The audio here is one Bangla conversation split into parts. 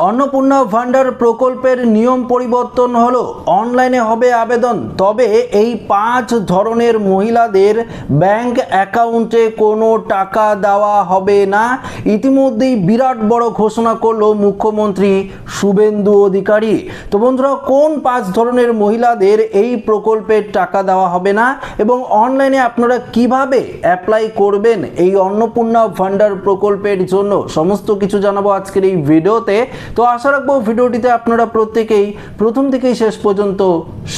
অন্নপূর্ণা ভান্ডার প্রকল্পের নিয়ম পরিবর্তন হলো, অনলাইনে হবে আবেদন। তবে এই 5 ধরনের মহিলাদের ব্যাংক অ্যাকাউন্টে কোনো টাকা দেওয়া হবে না। ইতিমধ্যেই বিরাট বড় ঘোষণা করলো মুখ্যমন্ত্রী শুভেন্দু অধিকারী। তো বন্ধুরা, কোন 5 ধরনের মহিলাদের এই প্রকল্পের টাকা দেওয়া হবে না এবং অনলাইনে আপনারা কিভাবে অ্যাপ্লাই করবেন এই অন্নপূর্ণা ভান্ডার প্রকল্পের জন্য, সমস্ত কিছু জানাবো আজকের এই ভিডিওতে। তো আশা রাখবো ভিডিওটিতে আপনারা প্রত্যেকেই প্রথম থেকেই শেষ পর্যন্ত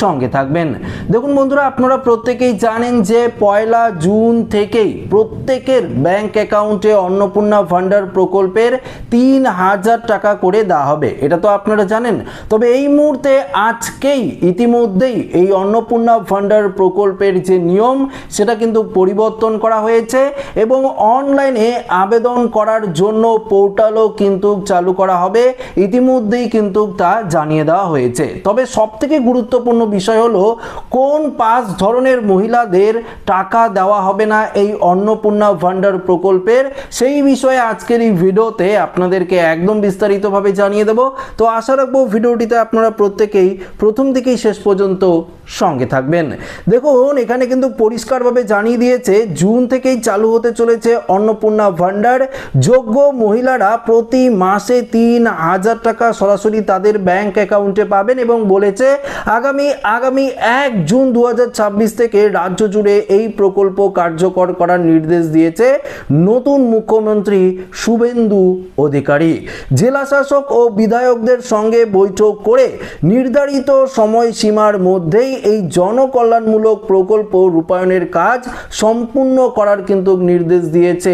সঙ্গে থাকবেন। দেখুন বন্ধুরা, আপনারা প্রত্যেকেই জানেন যে 1 জুন থেকেই প্রত্যেকের ব্যাংক অ্যাকাউন্টে অন্নপূর্ণা ভান্ডার প্রকল্পের 3000 টাকা করে দেওয়া হবে, এটা তো আপনারা জানেন। তবে এই মুহূর্তে আজকেই ইতিমধ্যেই এই অন্নপূর্ণা ভান্ডার প্রকল্পের যে নিয়ম সেটা কিন্তু পরিবর্তন করা হয়েছে এবং অনলাইনে আবেদন করার জন্য পোর্টালও কিন্তু চালু করা হবে, ইতিমধ্যেই কিন্তু তা জানিয়ে দেওয়া হয়েছে। তবে সবথেকে গুরুত্বপূর্ণ বিষয় হলো কোন 5 ধরনের মহিলাদের টাকা দেওয়া হবে না এই অন্নপূর্ণা ভান্ডার প্রকল্পের, সেই বিষয়ে আজকের এই ভিডিওতে আপনাদেরকে একদম বিস্তারিতভাবে জানিয়ে দেব। তো আশা রাখবো ভিডিওটিতে আপনারা প্রত্যেকেই প্রথম থেকেই শেষ পর্যন্ত সঙ্গে থাকবেন। দেখুন, এখানে কিন্তু পরিষ্কারভাবে জানিয়ে দিয়েছে জুন থেকেই চালু হতে চলেছে অন্নপূর্ণা ভান্ডার। যোগ্য মহিলারা প্রতি মাসে 3000 টাকা সরাসরি তাদের ব্যাংক অ্যাকাউন্টে পাবেন এবং বলেছে আগামী 1 জুন 2026 থেকে রাজ্য জুড়ে এই প্রকল্প কার্যকর করার নির্দেশ দিয়েছে নতুন মুখ্যমন্ত্রী শুভেন্দু অধিকারী। জেলা শাসক ও বিধায়কদের সঙ্গে বৈঠক করে নির্ধারিত সময়সীমার মধ্যেই এই জনকল্যাণমূলক প্রকল্প রূপায়ণের কাজ সম্পূর্ণ করার কিন্তু নির্দেশ দিয়েছে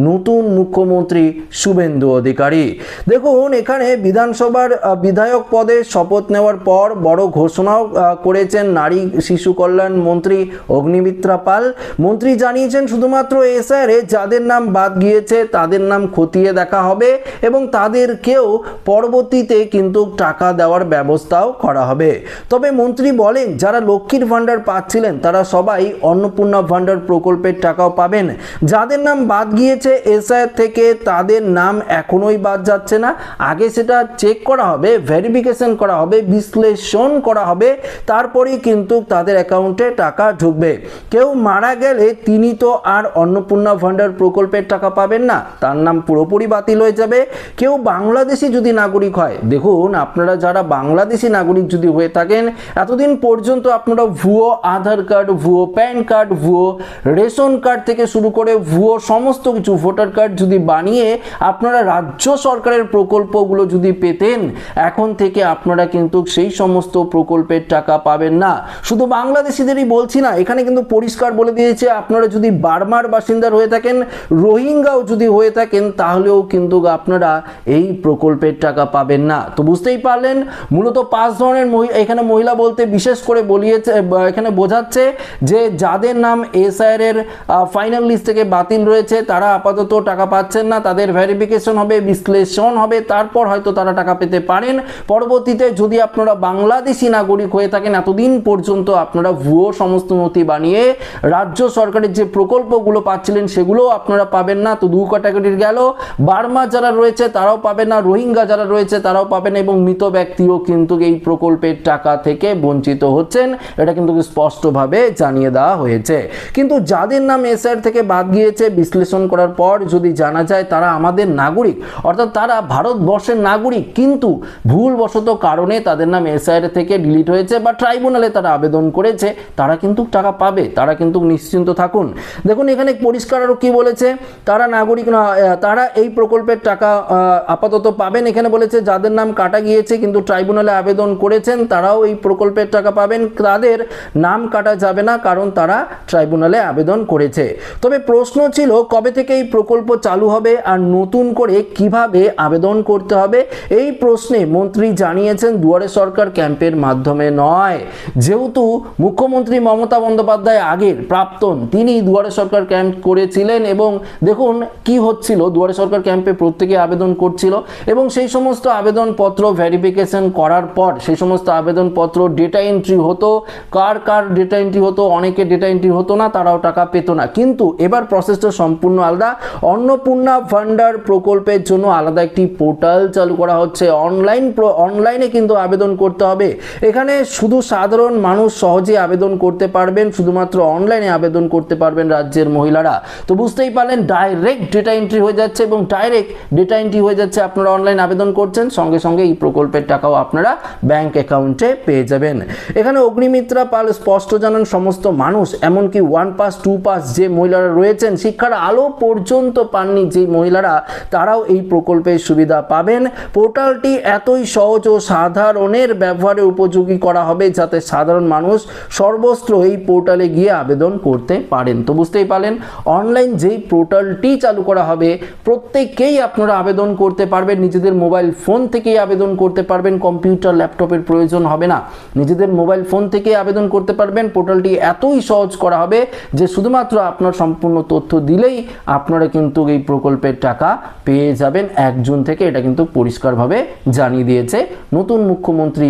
নতুন মুখ্যমন্ত্রী শুভেন্দু অধিকারী। দেখুন, এখানে বিধানসভার বিধায়ক পদে শপথ নেওয়ার পর বড় ঘোষণাও করেছেন নারী শিশু কল্যাণ মন্ত্রী অগ্নিমিত্রা পাল। মন্ত্রী জানিয়েছেন শুধুমাত্র এসআইআরে যাদের নাম বাদ গিয়েছে তাদের নাম খতিয়ে দেখা হবে এবং তাদেরকেও পরবর্তীতে কিন্তু টাকা দেওয়ার ব্যবস্থাও করা হবে। তবে মন্ত্রী বলেন যারা লক্ষ্মীর ভান্ডার পাচ্ছিলেন তারা সবাই অন্নপূর্ণা ভান্ডার প্রকল্পের টাকাও পাবেন। যাদের নাম বাদ গিয়েছে এসআইআর থেকে তাদের নাম এখনোই বাদ যাচ্ছে না, আগে সেটা চেক করা হবে, ভেরিফিকেশন করা হবে, বিশ্লেষণ করা হবে, তারপরেই কিন্তু তাদের অ্যাকাউন্টে টাকা ঢুকবে। কেউ মারা গেলে তিনি তো আর অন্নপূর্ণা ভান্ডার প্রকল্পের টাকা পাবেন না, তার নাম পুরোপুরি বাতিল হয়ে যাবে। কেউ বাংলাদেশি যদি নাগরিক হয়, দেখুন আপনারা যারা বাংলাদেশি নাগরিক যদি হয়ে থাকেন, এতদিন পর্যন্ত আপনারা ভুয়ো আধার কার্ড, ভুয়ো প্যান কার্ড, ভুয়ো রেশন কার্ড থেকে শুরু করে ভুয়ো সমস্ত কিছু ভোটার কার্ড যদি বানিয়ে আপনারা রাজ্য সরকারের প্রকল্পগুলো যদি পেতেন, এখন থেকে আপনারা কিন্তু সেই সমস্ত প্রকল্পের টাকা পাবেন না। শুধু বাংলাদেশিদেরই বলছি না, এখানে কিন্তু পরিষ্কার বলে দিয়েছে আপনারা যদি বার্মার বাসিন্দার হয়ে থাকেন, রোহিঙ্গাও যদি হয়ে থাকেন, তাহলেও কিন্তু আপনারা এই প্রকল্পের টাকা পাবেন না। তো বুঝতেই পারলেন, মূলত 5 ধরনের এখানে মহিলা বলতে বিশেষ করে বলিয়েছে, এখানে বোঝাচ্ছে যে যাদের নাম এসআইআর এর ফাইনাল লিস্ট থেকে বাতিল রয়েছে তারা আপাতত টাকা পাচ্ছেন না, তাদের ভেরিফিকেশন হবে, বিশ্লেষণ হবে, তারপর হয়তো তারা টাকা পেতে পারেন। পরবর্তীতে যদি আপনারা বাংলাদেশি নাগরিক হয়ে থাকেন, এতদিন পর্যন্ত আপনারা ভুয়ো সমস্ত নথি বানিয়ে রাজ্য সরকারের যে প্রকল্পগুলো পাচ্ছিলেন সেগুলোও আপনারা পাবেন না। তো 2 ক্যাটাগরির গেল, বার্মা যারা রয়েছে তারাও পাবেন না, রোহিঙ্গা যারা রয়েছে তারাও পাবেন এবং মৃত ব্যক্তিও কিন্তু এই প্রকল্পের টাকা থেকে বঞ্চিত হচ্ছেন, এটা কিন্তু স্পষ্টভাবে জানিয়ে দেওয়া হয়েছে। কিন্তু যাদের নাম এসআইআর থেকে বাদ গিয়েছে, বিশ্লেষণ করার পর যদি জানা যায় তারা আমাদের নাগরিক, অর্থাৎ তারা ভারতবর্ষের নাগরিক, কিন্তু ভুলবশত কারণে তাদের নাম এসআইআর থেকে ডিলিট হয়েছে বা ট্রাইব্যুনালে তারা আবেদন করেছে, তারা কিন্তু টাকা পাবে, তারা কিন্তু নিশ্চিন্ত থাকুন। দেখুন এখানে পরিষ্কার আরো কি বলেছে, তারা নাগরিক না, তারা এই প্রকল্পের টাকা আপাতত পাবেন। এখানে বলেছে যাদের নাম কাটা গিয়েছে কিন্তু ট্রাইব্যুনালে আবেদন করেছেন তারাও এই প্রকল্পের টাকা পাবেন, তাদের নাম কাটা যাবে না কারণ তারা ট্রাইব্যুনালে আবেদন করেছে। তবে প্রশ্ন ছিল কবে থেকে এই প্রকল্প চালু হবে আর নতুন করে কিভাবে আবেদন করতে হবে, এই প্রশ্নে মন্ত্রী জানিয়েছেন দুয়ারে সরকার ক্যাম্পের মাধ্যমে নয়। যেহেতু মুখ্যমন্ত্রী মমতা বন্দ্যোপাধ্যায় আগের প্রাক্তন, তিনি দুয়ারে সরকার ক্যাম্প করেছিলেন এবং দেখুন কি হচ্ছিল, দুয়ারে সরকার ক্যাম্পে প্রত্যেকে আবেদন করছিল এবং সেই সমস্ত আবেদনপত্র ভেরিফিকেশন করার পর সেই সমস্ত আবেদনপত্র ডেটা এন্ট্রি হতো, কার ডেটা এন্ট্রি হতো, অনেকে ডেটা এন্ট্রি হতো না, তারাও টাকা পেত না। কিন্তু এবার প্রসেসটা সম্পূর্ণ আলাদা। অন্নপূর্ণা ভান্ডার প্রকল্পের জন্য আলাদা একটি পোর্টাল চালু করা হচ্ছে, অনলাইনে কিন্তু আবেদন করতে হবে। এখানে শুধু সাধারণ মানুষ সহজে আবেদন করতে পারবেন, শুধুমাত্র অনলাইনে আবেদন করতে পারবেন রাজ্যের মহিলারা। তো বুঝতেই পারলেন, ডাইরেক্ট ডেটা এন্ট্রি হয়ে যাচ্ছে এবং ডাইরেক্ট ডেটা এন্ট্রি হয়ে যাচ্ছে, আপনারা অনলাইন আবেদন করছেন, সঙ্গে সঙ্গে এই প্রকল্পের টাকাও আপনারা ব্যাংক অ্যাকাউন্টে পেয়ে যাবেন। এখানে অগ্নিমিত্রা পাল স্পষ্ট জানান, সমস্ত মানুষ, এমনকি 1 পাস 2 পাস যে মহিলারা রয়েছেন, শিক্ষার আলো পর্যন্ত পাননি যে মহিলারা, তারাও এই প্রকল্পের সুবিধা পাবেন। পোর্টালটি এতই সহজ ও সাধারণের ব্যবহারে উপযোগী করা হবে যাতে সাধারণ মানুষ সর্বস্ত্র এই পোর্টালে গিয়ে আবেদন করতে পারেন। তো বুঝতেই পারলেন, অনলাইন যেই পোর্টালটি চালু করা হবে, প্রত্যেককেই আপনারা আবেদন করতে পারবেন, নিজেদের মোবাইল ফোন থেকেই আবেদন করতে পারবেন, কম্পিউটার ল্যাপটপের প্রয়োজন হবে না, নিজেদের মোবাইল ফোন থেকে আবেদন করতে পারবেন। পোর্টালটি এতই সহজ করা হবে যে শুধুমাত্র আপনার সম্পূর্ণ তথ্য দিলেই আপনারা কিন্তু এই প্রকল্পের টাকা পেয়ে যাবেন 1 জুন থেকে। এটা কিন্তু পরিষ্কারভাবে জানিয়ে দিয়েছে নতুন মুখ্যমন্ত্রী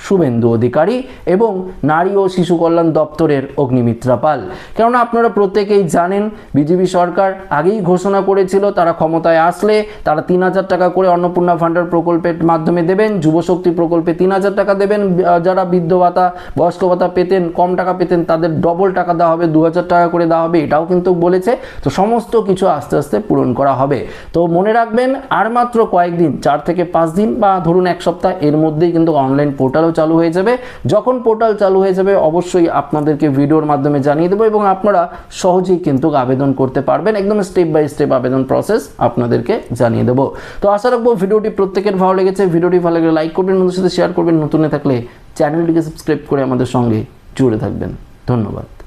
শুভেন্দু অধিকারী এবং নারী ও শিশু কল্যাণ দপ্তরের অগ্নিমিত্রা পাল। কেননা আপনারা প্রত্যেকেই জানেন, বিজেপি সরকার আগেই ঘোষণা করেছিল তারা ক্ষমতায় আসলে তারা 3000 টাকা করে অন্নপূর্ণা ভাণ্ডার প্রকল্পের মাধ্যমে দেবেন, যুবশক্তি প্রকল্পে 3000 টাকা দেবেন, যারা বৃদ্ধ ভাতা বয়স্ক ভাতা পেতেন, কম টাকা পেতেন, তাদের ডবল টাকা দেওয়া হবে, 2000 টাকা করে দেওয়া হবে, এটাও কিন্তু বলেছে। তো সমস্ত কিছু আস্তে আস্তে পূরণ করা হবে। তো মনে রাখবেন, আর মাত্র কয়েকদিন, 4 থেকে 5 দিন বা ধরুন 1 সপ্তাহ, এর মধ্যেই কিন্তু অনলাইন পোর্টাল চালু হয়ে যাবে। যখন পোর্টাল চালু হয়ে যাবে অবশ্যই আপনাদেরকে ভিডিওর মাধ্যমে জানিয়ে দেবো এবং আপনারা সহজেই কিন্তু আবেদন করতে পারবেন, একদম স্টেপ বাই স্টেপ আবেদন প্রসেস আপনাদেরকে জানিয়ে দেবো। তো আশা রাখবো ভিডিওটি প্রত্যেকের ভালো লেগেছে। ভিডিওটি ভালো লাগলে লাইক করবেন, বন্ধুদের সাথে শেয়ার করবেন, নতুন থাকলে চ্যানেলটিকে সাবস্ক্রাইব করে আমাদের সঙ্গে জুড়ে থাকবেন। ধন্যবাদ।